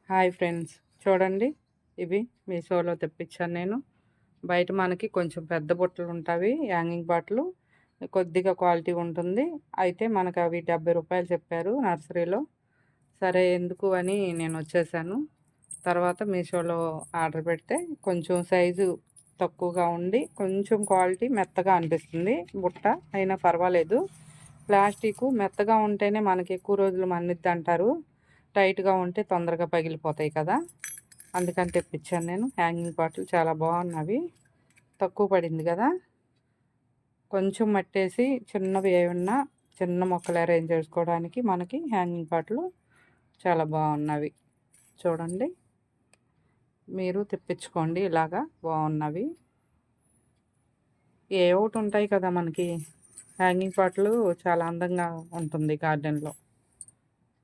Hi friends, చూడండి. ఇవి మీషోలో తెప్పించాను నేను. బయట మనకి కొంచెం పెద్ద బుట్టలు ఉంటాయి, హ్యాంగింగ్ బాటిల్ కొద్దిగా క్వాలిటీ ఉంటుంది. అయితే మనకు అవి రూ. 70 చెప్పారు నర్సరీలో. సరే ఎందుకు అని నేను వచ్చేసాను. తర్వాత మీషోలో ఆర్డర్ పెడితే కొంచెం సైజు తక్కువగా ఉండి కొంచెం క్వాలిటీ మెత్తగా అనిపిస్తుంది. బుట్ట అయినా పర్వాలేదు. ప్లాస్టిక్ మెత్తగా ఉంటేనే మనకి ఎక్కువ రోజులు మన్నిద్ది అంటారు. టైట్గా ఉంటే తొందరగా పగిలిపోతాయి కదా, అందుకని తెప్పించాను నేను. హ్యాంగింగ్ బాటిల్ చాలా బాగున్నవి, తక్కువ పడింది కదా. కొంచెం మట్టేసి చిన్నవి ఏమన్నా చిన్న మొక్కలు అరేంజ్ చేసుకోవడానికి మనకి హ్యాంగింగ్ బాటిల్ చాలా బాగున్నవి. చూడండి, మీరు తెప్పించుకోండి, ఇలాగా బాగున్నవి. ఏ ఒకటి ఉంటాయి కదా మనకి. హ్యాంగింగ్ బాటిల్ చాలా అందంగా ఉంటుంది గార్డెన్లో.